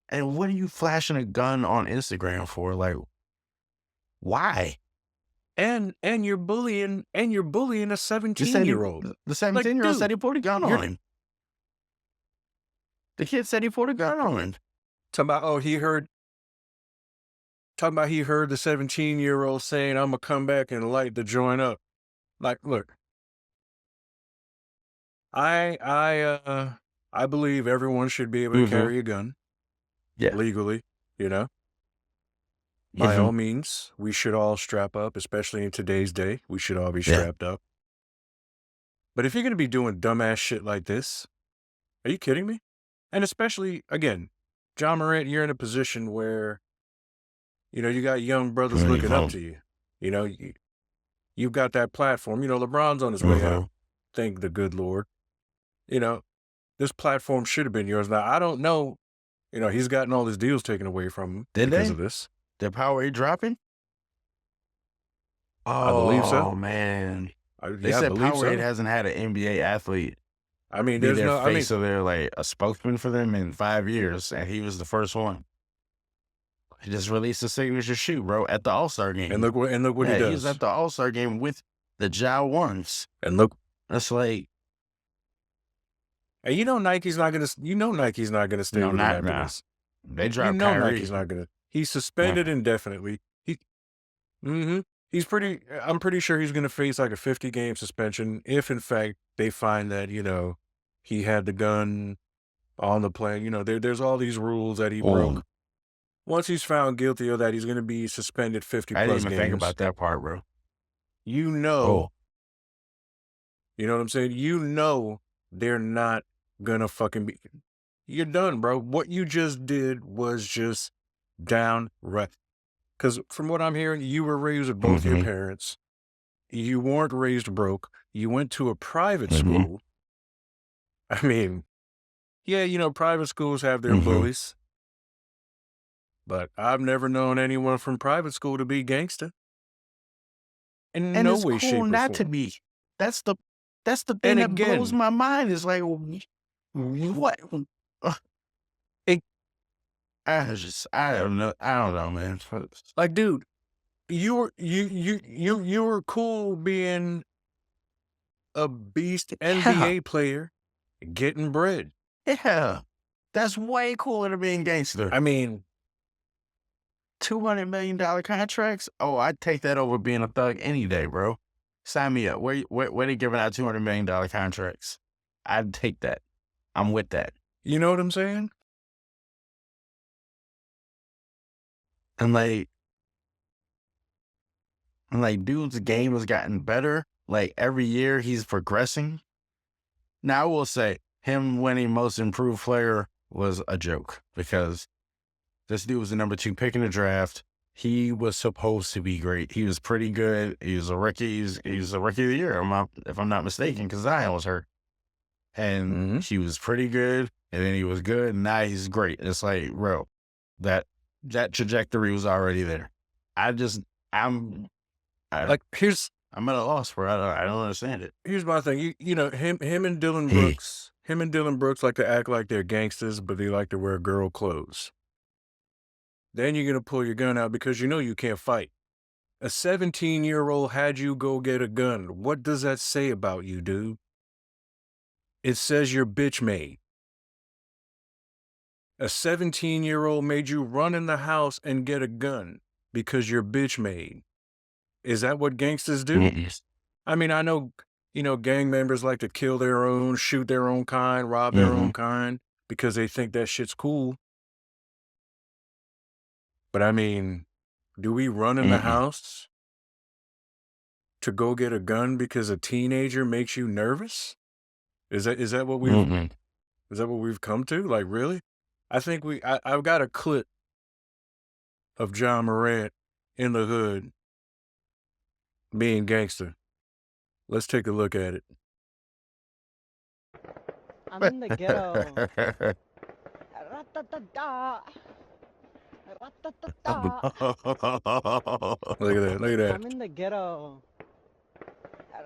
and what are you flashing a gun on Instagram for? Like, why? And you're bullying a You said 17-year-old. the 17-year-old said he pulled a gun on him. The kid said he pulled a gun on him. Talking about he heard the 17-year-old saying, "I'm gonna come back and light the joint up." Like, look, I believe everyone should be able to carry a gun legally. By all means, we should all strap up, especially in today's day. We should all be strapped up. But if you're gonna be doing dumbass shit like this, are you kidding me? And especially, again, Ja Morant, you're in a position where, you got young brothers looking up to you. You've got that platform. LeBron's on his way out. Thank the good Lord. This platform should have been yours. Now, I don't know. He's gotten all his deals taken away from him because of this. Did Powerade dropping? I believe so. Oh, man. They Yeah, I said believe Powerade so. hasn't had an NBA athlete I mean, be there's their no. I mean, face of their, like, a spokesman for them in 5 years, and he was the first one. He just released a signature shoe, bro, at the All-Star game. and look what he does. He was at the All-Star game with the Ja ones. And look, That's like, and Nike's not gonna. Nike's not gonna stay no, with him not after nah. this. They dropped Kyrie. Nike's not gonna. He's suspended indefinitely. He's pretty. I'm pretty sure he's gonna face like a 50-game suspension if, in fact, they find that he had the gun on the plane. There's all these rules that he broke. Once he's found guilty of that, he's gonna be suspended 50 I plus didn't even games. think about that part, bro. You know what I'm saying? They're not gonna fucking be. You're done, bro. What you just did was just downright. Because from what I'm hearing, you were raised with both your parents. You weren't raised broke. You went to a private school. I mean, yeah, private schools have their bullies. But I've never known anyone from private school to be gangster. In And no it's way, shape, cool or not to form. be. That's the thing And that blows again, my mind. Is like, what? I don't know, man. like, dude, you were cool being a beast NBA player, getting bread. Yeah, that's way cooler than being gangster. I mean, $200 million contracts? Oh, I'd take that over being a thug any day, bro. Sign me up. Where they giving out $200 million contracts? I'd take that. I'm with that. you know what I'm saying? And like, dude's game has gotten better. Like, every year he's progressing. Now, I will say, him winning most improved player was a joke because this dude was the number 2 pick in the draft. He was supposed to be great. He was pretty good. He was a rookie. He was a rookie of the year, if I'm not mistaken, because Zion was hurt. And he was pretty good, and then he was good, and now he's great. It's like, bro, that trajectory was already there. I'm at a loss, bro. I don't understand it. Here's my thing. Him and Dylan Brooks him and Dylan Brooks like to act like they're gangsters, but they like to wear girl clothes. Then you're going to pull your gun out because you know you can't fight. A 17-year-old had you go get a gun. What does that say about you, dude? It says you're bitch made. A 17-year-old made you run in the house and get a gun because you're bitch made. Is that what gangsters do? I mean, I know, gang members like to kill their own, shoot their own kind, rob their own kind because they think that shit's cool. But I mean, do we run in the house to go get a gun because a teenager makes you nervous? Is that what we've come to? Like, really? I think I've got a clip of Ja Morant in the hood being gangster. Let's take a look at it. I'm in the ghetto. Ra-ta-ta-ta. Ra-ta-ta-ta. Look at that. I'm in the ghetto.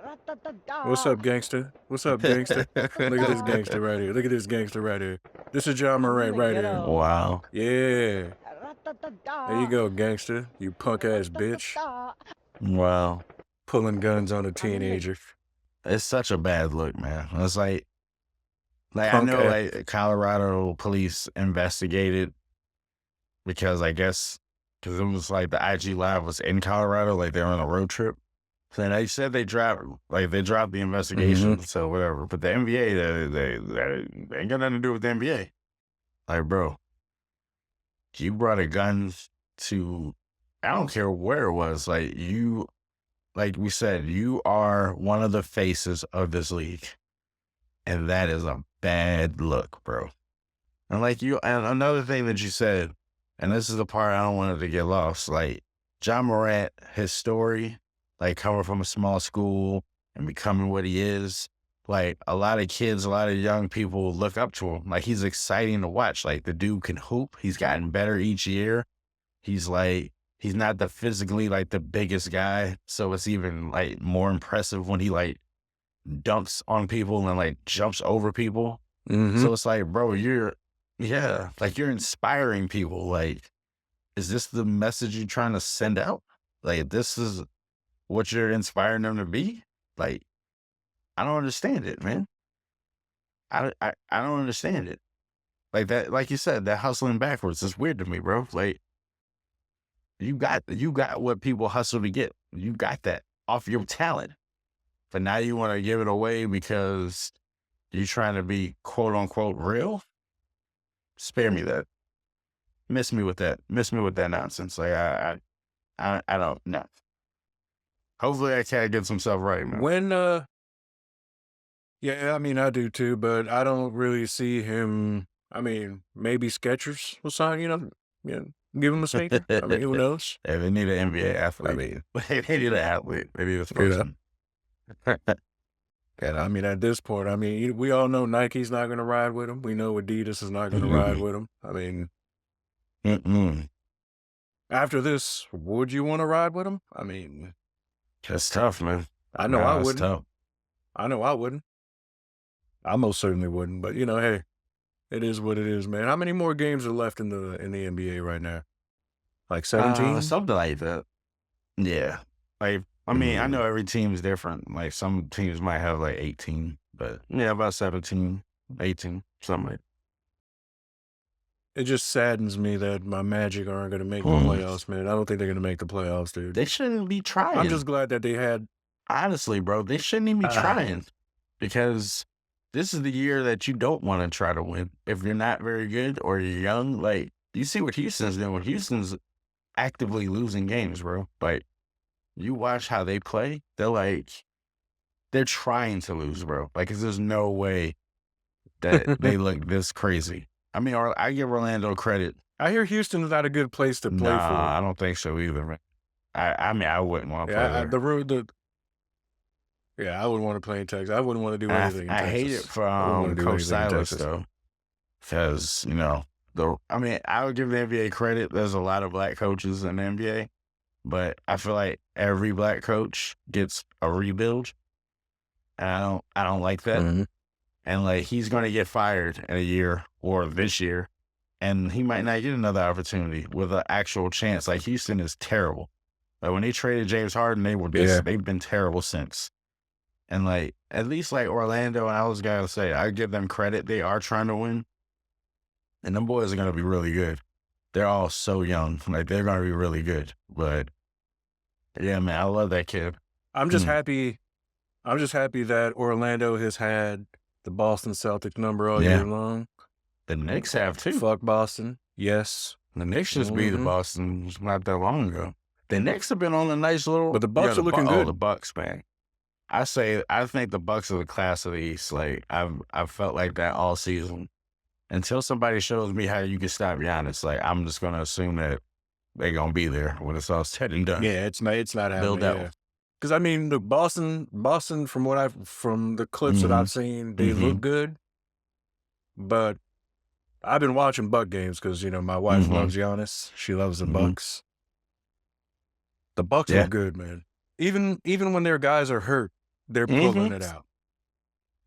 Ra-ta-ta-ta. What's up, gangster? What's up, gangster? Look at this gangster right here. Look at this gangster right here. This is Ja Morant right here. Wow. Yeah. Ra-ta-ta-ta. There you go, gangster. You punk ass bitch. Ra-ta-ta-ta. Wow. Pulling guns on a teenager. It's such a bad look, man. It's like I Punk know, ass. like, Colorado police investigated because I guess because it was like the IG Live was in Colorado, like they were on a road trip. So they said they dropped the investigation, so whatever. But the NBA, they ain't got nothing to do with the NBA. Like, bro, you brought a gun to, I don't care where it was. Like we said, you are one of the faces of this league. And that is a bad look, bro. And and another thing that you said, and this is the part I don't want it to get lost, like Ja Morant, his story, like coming from a small school and becoming what he is, like a lot of kids, a lot of young people look up to him. Like he's exciting to watch. Like the dude can hoop. He's gotten better each year. He's not the physically like the biggest guy. So it's even like more impressive when he like dunks on people and like jumps over people. So it's like, bro, you're inspiring people. Like, is this the message you're trying to send out? Like, this is what you're inspiring them to be? Like, I don't understand it, man. I don't understand it. Like that, like you said, that hustling backwards is weird to me, bro. Like, you got what people hustle to get. You got that off your talent. But now you want to give it away because you're trying to be quote unquote real? Spare me that. Miss me with that nonsense. Like I don't know. Hopefully that cat gets himself right, man. When yeah, I mean I do too, but I don't really see him. I mean, maybe Skechers will sign, give him a sneaker. I mean, who knows? Yeah, they need an NBA athlete. I mean, they need an athlete. They need a person. Yeah, I mean, at this point, I mean, we all know Nike's not going to ride with him. We know Adidas is not going to ride with him. I mean, after this, would you want to ride with him? I mean, it's tough, man. I know I wouldn't. Tough. I know I wouldn't. I most certainly wouldn't. But hey, it is what it is, man. How many more games are left in the NBA right now? Like 17? Something like that. Yeah. Like, I mean, I know every team is different. Like, some teams might have like 18, but yeah, about 17, 18, something like that. It just saddens me that my Magic aren't going to make the playoffs, man. I don't think they're going to make the playoffs, dude. They shouldn't be trying. I'm just glad that they had. Honestly, bro, they shouldn't even be trying because this is the year that you don't want to try to win. If you're not very good or you're young, like, you see what Houston's doing. Houston's actively losing games, bro. Like, you watch how they play, they're trying to lose, bro. Like, 'cause there's no way that they look this crazy. I mean, I give Orlando credit. I hear Houston's not a good place to play for. I don't think so either, man. I mean, I wouldn't want to play there. I wouldn't want to play in Texas. I wouldn't want to do anything in Texas. I hate it for Coach Silas, though. Because, I mean, I would give the NBA credit. There's a lot of black coaches in the NBA. But I feel like every black coach gets a rebuild. And I don't like that. And like he's gonna get fired in a year or this year, and he might not get another opportunity with an actual chance. Like Houston is terrible. Like when they traded James Harden, they've been terrible since. And like at least like Orlando, and I was gonna say I give them credit. They are trying to win, and them boys are gonna be really good. They're all so young, like they're gonna be really good. But yeah, man, I love that kid. I'm just happy. I'm just happy that Orlando has had the Boston Celtics number all year long. The Knicks have too. Fuck Boston. Yes. The Knicks just beat the Boston not that long ago. The Knicks have been on a nice little. But the Bucks are looking good. Oh, the Bucks, man. I think the Bucks are the class of the East. Like I've felt like that all season. Until somebody shows me how you can stop Giannis, like I'm just gonna assume that they're gonna be there when it's all said and done. Yeah, it's not happening. Because I mean, the Boston, from the clips that I've seen, they look good. But I've been watching Buck games because my wife loves Giannis. She loves the Bucks. The Bucks look good, man. Even when their guys are hurt, they're pulling it out.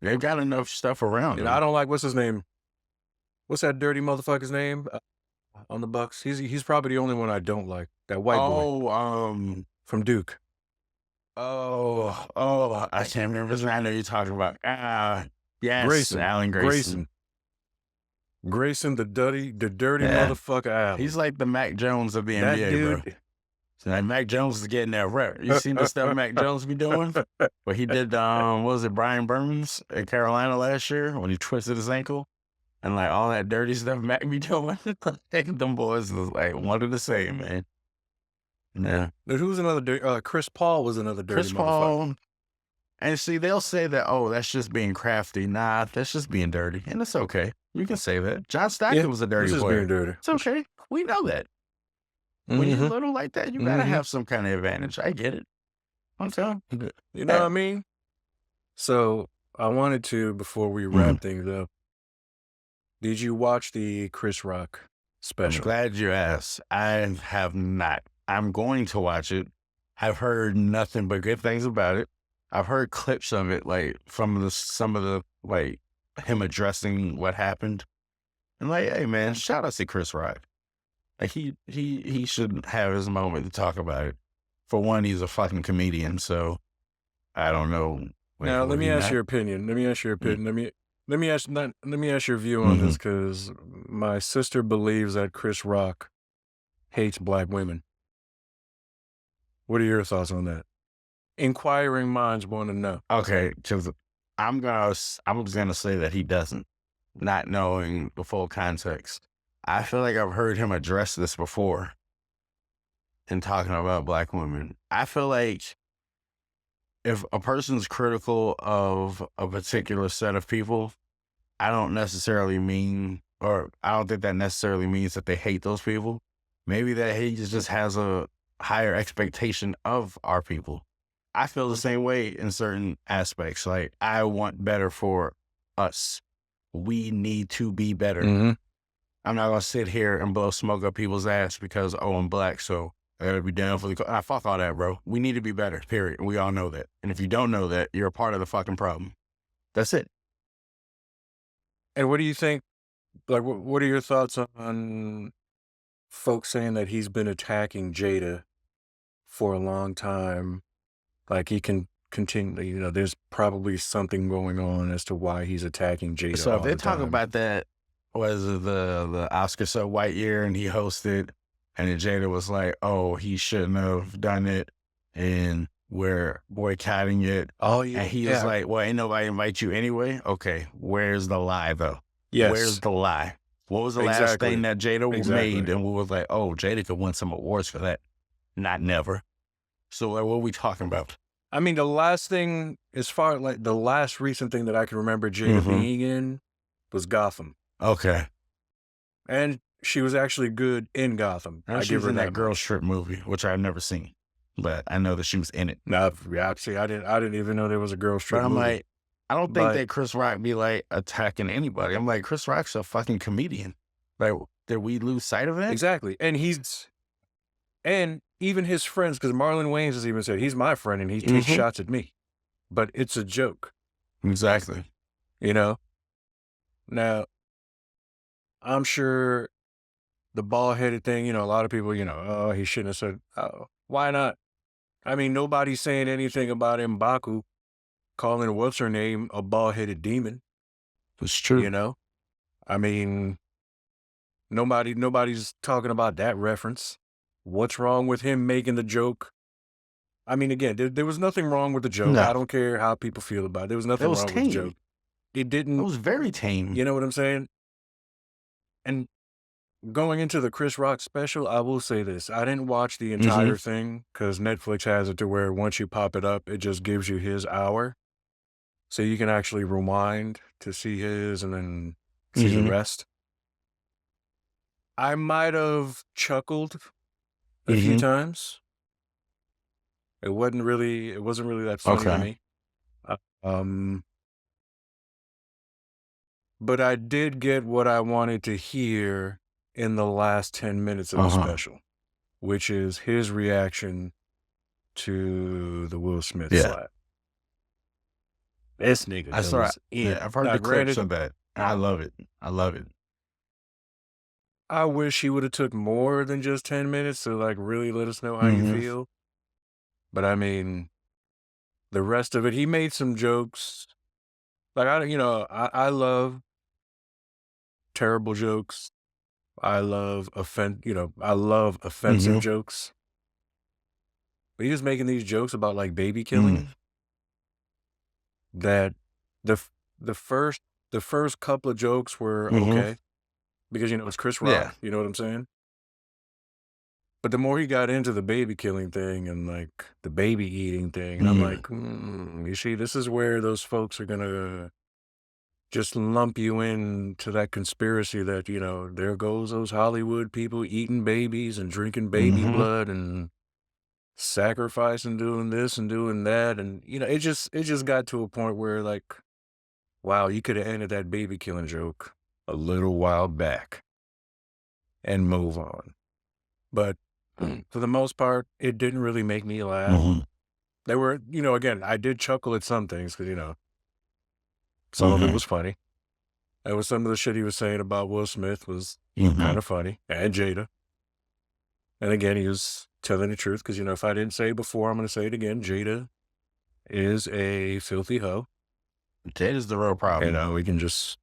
They've got enough stuff around. And I don't like what's his name. What's that dirty motherfucker's name on the Bucks? He's probably the only one I don't like. That white boy. From Duke. I can't remember his name. I know you're talking about. Yes, Allen Grayson. Grayson, the dirty motherfucker. Allen. He's like the Mac Jones of the NBA, dude, bro. So like Mac Jones is getting that rep. You seen the stuff Mac Jones be doing? What he did, what was it, Brian Burns in Carolina last year when he twisted his ankle? And like all that dirty stuff Mac be doing. Them boys was like one of the same, man. Yeah. But who's another Chris Paul was another dirty Chris motherfucker. Paul. And see, they'll say that, oh, that's just being crafty. Nah, that's just being dirty. And it's okay. You can say that. John Stockton was a dirty player. Being dirty. It's okay. We know that. When you're little like that, you gotta have some kind of advantage. I get it. I'm telling you. You know what I mean? So I wanted to, before we wrap things up, did you watch the Chris Rock special? I'm glad you asked. I have not. I'm going to watch it. I've heard nothing but good things about it. I've heard clips of it, like from some of the like him addressing what happened, and like, hey man, shout out to Chris Rock. Like he should have his moment to talk about it. For one, he's a fucking comedian, so I don't know. Now let me ask your opinion. Let me ask your opinion. Let me ask your view on this, because my sister believes that Chris Rock hates black women. What are your thoughts on that? Inquiring minds want to know. Okay, because I'm just gonna say that he doesn't, not knowing the full context. I feel like I've heard him address this before in talking about black women. I feel like if a person's critical of a particular set of people, I don't think that necessarily means that they hate those people. Maybe that he just has a higher expectation of our people. I feel the same way in certain aspects. Like, I want better for us. We need to be better. I'm not going to sit here and blow smoke up people's ass because, I'm black, so I got to be down for the... fuck all that, bro. We need to be better, period. We all know that. And if you don't know that, you're a part of the fucking problem. That's it. And what do you think, like, what are your thoughts on folks saying that he's been attacking Jada for a long time? Like, he can continue, there's probably something going on as to why he's attacking Jada. So if they talk about that, was the Oscar So White year, and he hosted, and then Jada was like, oh, he shouldn't have done it, and we're boycotting it. Oh, yeah. And he was like, well, ain't nobody invite you anyway? Okay, where's the lie, though? Yes. Where's the lie? What was the last thing that Jada made, and we was like, oh, Jada could win some awards for that? Not never. So like, what are we talking about? I mean, the last thing, as far like the last recent thing that I can remember Jada being in was Gotham. Okay. And she was actually good in Gotham. She was in that Girl Strip movie, which I've never seen, but I know that she was in it. No, see, I didn't even know there was a Girl Strip movie. But I'm like, I don't think that Chris Rock be like attacking anybody. I'm like, Chris Rock's a fucking comedian. Like, did we lose sight of that? Exactly. And even his friends, because Marlon Wayans has even said, he's my friend and he takes shots at me. But it's a joke. Exactly. Now, I'm sure the bald-headed thing, a lot of people, oh, he shouldn't have said, oh, why not? I mean, nobody's saying anything about M'Baku calling what's her name a bald-headed demon, It's true. I mean, nobody's talking about that reference. What's wrong with him making the joke? I mean, again, there was nothing wrong with the joke. No. I don't care how people feel about it. There was nothing was wrong with the joke. It didn't. It was very tame. You know what I'm saying? And going into the Chris Rock special, I will say this. I didn't watch the entire thing because Netflix has it to where once you pop it up, it just gives you his hour. So you can actually rewind to see his and then see the rest. I might have chuckled a few times. It wasn't really that funny to me. But I did get what I wanted to hear in the last 10 minutes of the special, which is his reaction to the Will Smith slap. This nigga goes in. Yeah, I've heard the clips of that. I love it. I love it. I wish he would have took more than just 10 minutes to like really let us know how you feel. But I mean, the rest of it, he made some jokes. Like I love terrible jokes. I love offensive jokes. But he was making these jokes about like baby killing. That the first couple of jokes were okay because it's Chris Rock. You know what I'm saying? But the more he got into the baby killing thing and like the baby eating thing, and I'm like, you see, this is where those folks are gonna just lump you into that conspiracy that there goes those Hollywood people eating babies and drinking baby blood and sacrificing, doing this and doing that, and it just got to a point where like, wow, you could have ended that baby killing joke a little while back and move on. But for the most part, it didn't really make me laugh. There were, again, I did chuckle at some things because some of it was funny. There was some of the shit he was saying about Will Smith was kind of funny, and Jada. And again, he was telling the truth because, if I didn't say it before, I'm going to say it again. Jada is a filthy hoe. Jada's the real problem. We can just...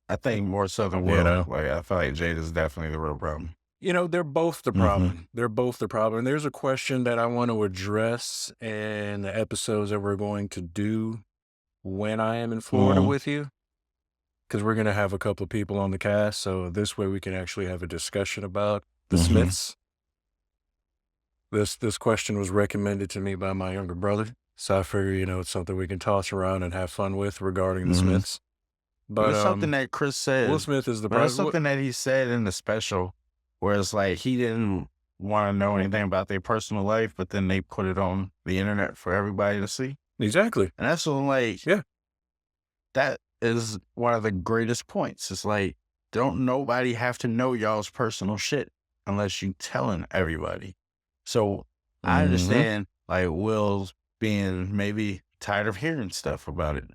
I think more so than Will. Like, I feel like Jada's definitely the real problem. They're both the problem. They're both the problem. And there's a question that I want to address in the episodes that we're going to do when I am in Florida with you. Because we're going to have a couple of people on the cast. So this way we can actually have a discussion about the Smiths. This question was recommended to me by my younger brother. So I figure, it's something we can toss around and have fun with regarding the Smiths. But it's something that Chris said. Will Smith is the problem. It's something that he said in the special where it's like he didn't want to know anything about their personal life, but then they put it on the internet for everybody to see. Exactly. And that's what, that is one of the greatest points. It's like, don't nobody have to know y'all's personal shit unless you telling everybody. So I understand, like, Will's being maybe tired of hearing stuff about it.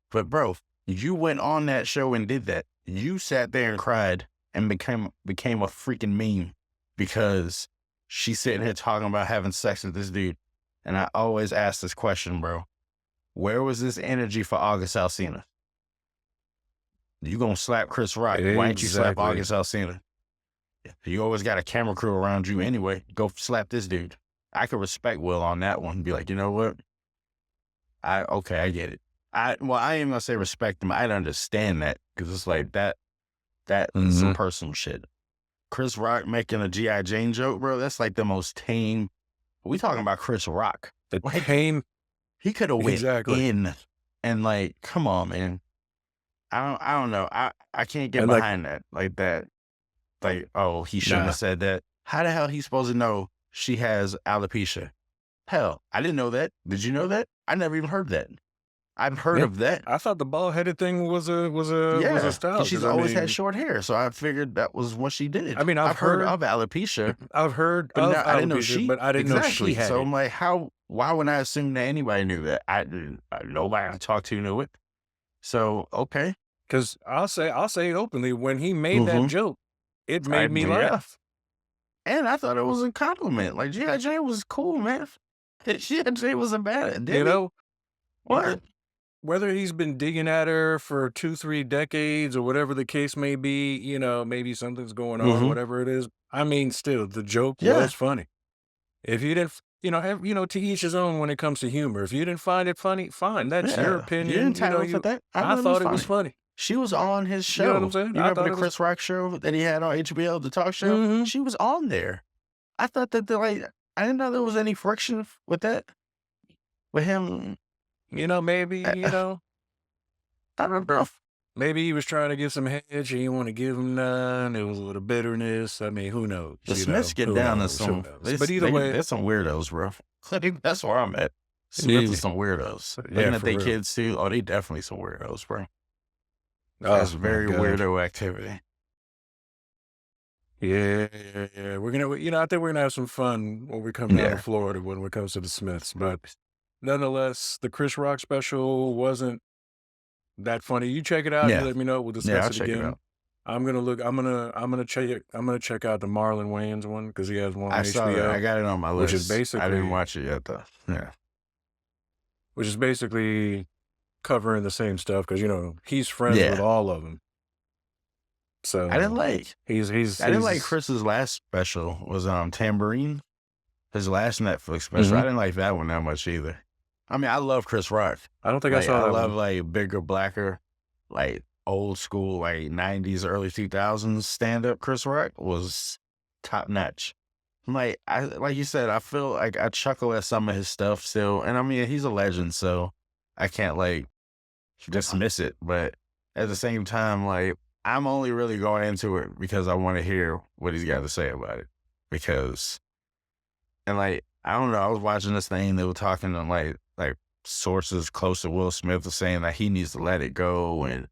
But, bro, you went on that show and did that. You sat there and cried and became a freaking meme because she's sitting here talking about having sex with this dude. And I always ask this question, bro. Where was this energy for August Alsina? You gonna slap Chris Rock. Exactly. Why ain't you slap August Alsina? You always got a camera crew around you anyway. Go slap this dude. I could respect Will on that one. Be like, you know what? I get it. I ain't gonna say respect him. I'd understand that because it's like that is some personal shit. Chris Rock making a G.I. Jane joke, bro. That's like the most tame. We talking about Chris Rock. Tame. He could have went in and like, come on, man. I don't know. I can't get behind that like that. Like, oh, he shouldn't have said that. How the hell he supposed to know she has alopecia? Hell, I didn't know that. Did you know that? I never even heard that. I've heard of that. I thought the bald-headed thing was a style. She's always had short hair, so I figured that was what she did. I mean, I've heard of alopecia. I've heard of alopecia, I didn't know but I didn't know she had So it. I'm like, why would I assume that anybody knew that? Nobody I talked to knew it. So, okay. Because I'll say it openly. When he made that joke, it made me laugh. And I thought it was a compliment. Like, G.I.J. was cool, man. G.I.J. wasn't bad. You know? What? Whether he's been digging at her for 2-3 decades or whatever the case may be, you know, maybe something's going on, whatever it is. I mean, still, the joke was funny. If you didn't, to each his own when it comes to humor. If you didn't find it funny, fine. That's your opinion. You're entitled to that. I thought it was funny. She was on his show. You know what I'm saying? You remember the Chris Rock show that he had on HBO, the talk show? She was on there. I thought that I didn't know there was any friction with that. With him. Maybe, I don't know. Maybe he was trying to get some hedge. He didn't want to give him none. There was a little bitterness. I mean, who knows? The Smiths get down to some. But either way, they're some weirdos, bro. That's where I'm at. Smiths are some weirdos. Looking at their kids too. Oh, they definitely some weirdos, bro. That's very weirdo activity. Yeah. We're gonna, I think we're gonna have some fun when we come down to Florida when it comes to the Smiths. But nonetheless, the Chris Rock special wasn't that funny. You check it out. You let me know. We'll discuss it again. I'm gonna look. I'm gonna check out the Marlon Wayans one because he has one on HBO. Saw that. I got it on my list. Which is basically, I didn't watch it yet though. Yeah. Which is basically covering the same stuff because he's friends with all of them. So I didn't like. I didn't like Chris's last special was Tambourine. His last Netflix special. I didn't like that one that much either. I mean, I love Chris Rock. I don't think I saw that. I love like bigger, blacker, like old school, like 90s, early 2000s stand up. Chris Rock was top notch. Like you said, I feel like I chuckle at some of his stuff still, and I mean he's a legend, so I can't like dismiss it. But at the same time, like I'm only really going into it because I want to hear what he's got to say about it. And like I don't know, I was watching this thing. They were talking to like sources close to Will Smith were saying that he needs to let it go, and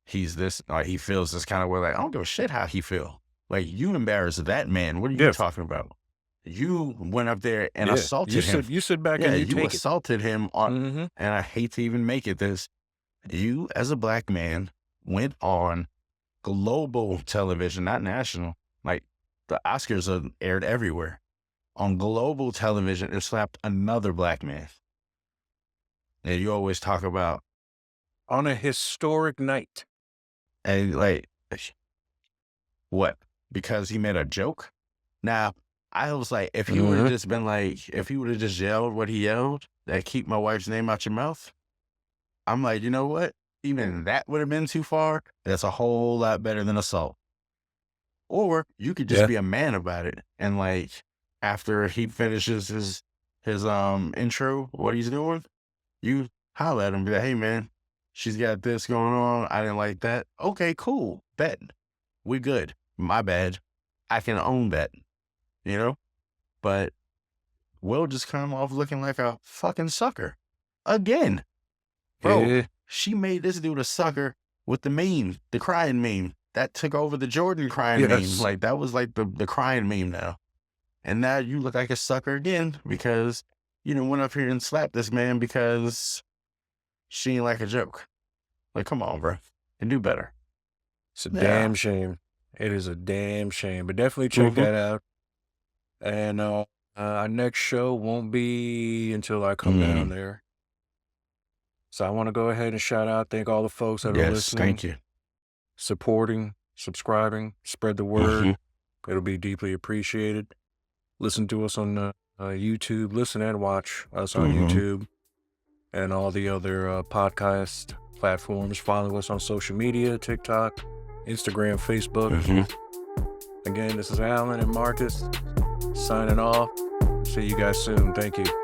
he's this, like he feels this kind of way. Like I don't give a shit how he feel. Like you embarrassed that man. What are you talking about? You went up there and assaulted him. You sit back and you assaulted him on. And I hate to even make it this. You as a black man went on global television, not national. Like the Oscars are aired everywhere. On global television, and slapped another black man. And you always talk about on a historic night. And like, what? Because he made a joke? Now, I was like, if he would have just been like, if he would have just yelled what he yelled, that keep my wife's name out your mouth, I'm like, you know what? Even that would have been too far. That's a whole lot better than assault. Or you could just be a man about it. And like, after he finishes his intro, what he's doing, you holler at him, be like, hey man, she's got this going on. I didn't like that. Okay, cool. Bet. We good. My bad. I can own that. But Will just come off looking like a fucking sucker. Again. Bro, she made this dude a sucker with the meme, the crying meme. That took over the Jordan crying meme. Like, that was like the crying meme now. And now you look like a sucker again because went up here and slapped this man because she ain't like a joke. Like, come on, bro. And do better. It's a damn shame. It is a damn shame. But definitely check that out. And our next show won't be until I come down there. So I want to go ahead and shout out, thank all the folks that are listening. Thank you. Supporting, subscribing, spread the word. It'll be deeply appreciated. Listen to us on YouTube. Listen and watch us on YouTube and all the other podcast platforms. Follow us on social media, TikTok, Instagram, Facebook. Again, this is Alan and Marcus signing off. See you guys soon. Thank you.